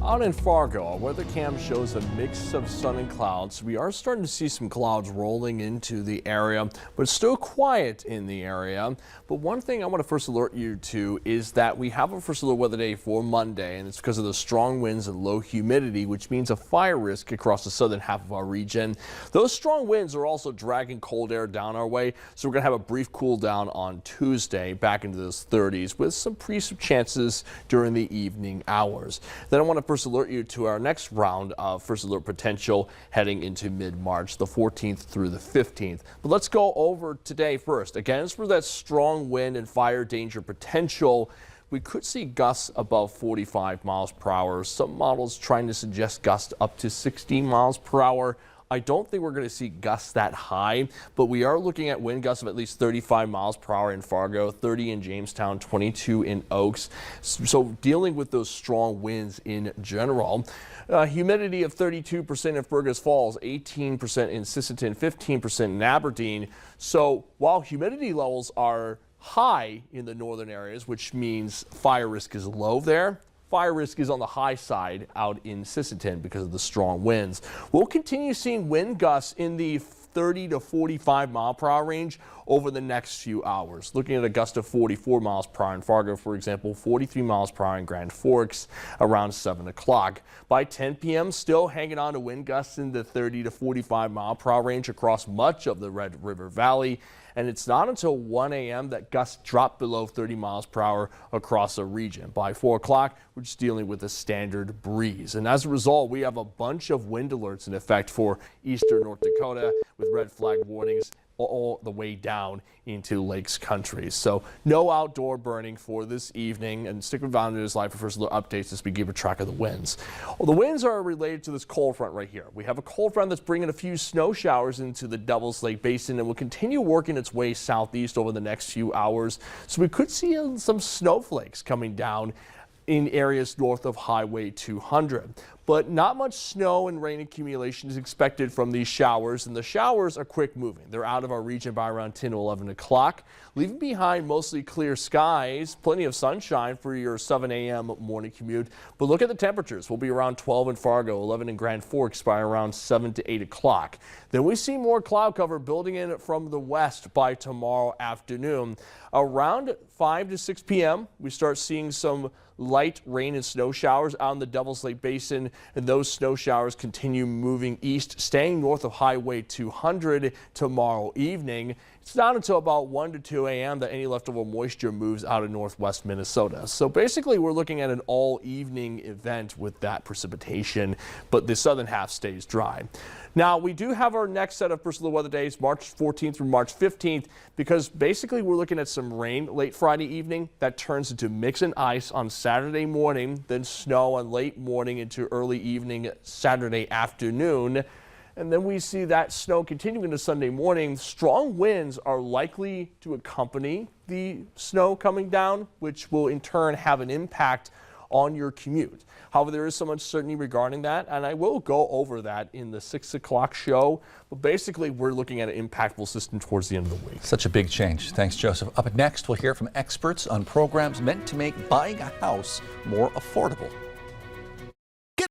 Out in Fargo, our weather cam shows a mix of sun and clouds. We are starting to see some clouds rolling into the area, but it's still quiet in the area. But one thing I want to first alert you to is that we have a first alert weather day for Monday, and it's because of the strong winds and low humidity, which means a fire risk across the southern half of our region. Those strong winds are also dragging cold air down our way, so we're going to have a brief cool down on Tuesday back into those 30s with some precip chances during the evening hours. Then I want to first alert you to our next round of first alert potential heading into mid-March, the 14th through the 15th. But let's go over today first. Again, as for that strong wind and fire danger potential, we could see gusts above 45 miles per hour. Some models trying to suggest gusts up to 60 miles per hour. I don't think we're going to see gusts that high, but we are looking at wind gusts of at least 35 miles per hour in Fargo, 30 in Jamestown, 22 in Oaks. So dealing with those strong winds in general. Humidity of 32% in Fergus Falls, 18% in Sisseton, 15% in Aberdeen. So while humidity levels are high in the northern areas, which means fire risk is low there, fire risk is on the high side out in Sisseton because of the strong winds. We'll continue seeing wind gusts in the 30 to 45 mile per hour range over the next few hours. Looking at a gust of 44 miles per hour in Fargo, for example, 43 miles per hour in Grand Forks around 7 o'clock. By 10 p.m., still hanging on to wind gusts in the 30 to 45 mile per hour range across much of the Red River Valley. And it's not until 1 a.m. that gusts drop below 30 miles per hour across the region. By 4 o'clock, we're just dealing with a standard breeze. And as a result, we have a bunch of wind alerts in effect for eastern North Dakota with red flag warnings all the way down into Lakes Country. So no outdoor burning for this evening, and stick with Valley News Live for first alert updates as we keep a track of the winds. Well, the winds are related to this cold front right here. We have a cold front that's bringing a few snow showers into the Devil's Lake Basin and will continue working its way southeast over the next few hours. So we could see some snowflakes coming down in areas north of Highway 200. But not much snow and rain accumulation is expected from these showers, and the showers are quick moving. They're out of our region by around 10 to 11 o'clock, leaving behind mostly clear skies, plenty of sunshine for your 7 a.m. morning commute. But look at the temperatures. We'll be around 12 in Fargo, 11 in Grand Forks by around 7 to 8 o'clock. Then we see more cloud cover building in from the west by tomorrow afternoon. Around 5 to 6 p.m., we start seeing some light rain and snow showers out in the Devil's Lake Basin, and those snow showers continue moving east, staying north of Highway 200 tomorrow evening. It's not until about 1 to 2 a.m. that any leftover moisture moves out of northwest Minnesota. So basically we're looking at an all evening event with that precipitation, but the southern half stays dry. Now we do have our next set of first alert weather days, March 14th through March 15th, because basically we're looking at some rain late Friday evening that turns into mix and ice on Saturday morning, then snow on late morning into early evening Saturday afternoon. And then we see that snow continuing into Sunday morning. Strong winds are likely to accompany the snow coming down, which will in turn have an impact on your commute. However, there is some uncertainty regarding that, and I will go over that in the 6 o'clock show. But basically, we're looking at an impactful system towards the end of the week. Such a big change. Thanks, Joseph. Up next, we'll hear from experts on programs meant to make buying a house more affordable.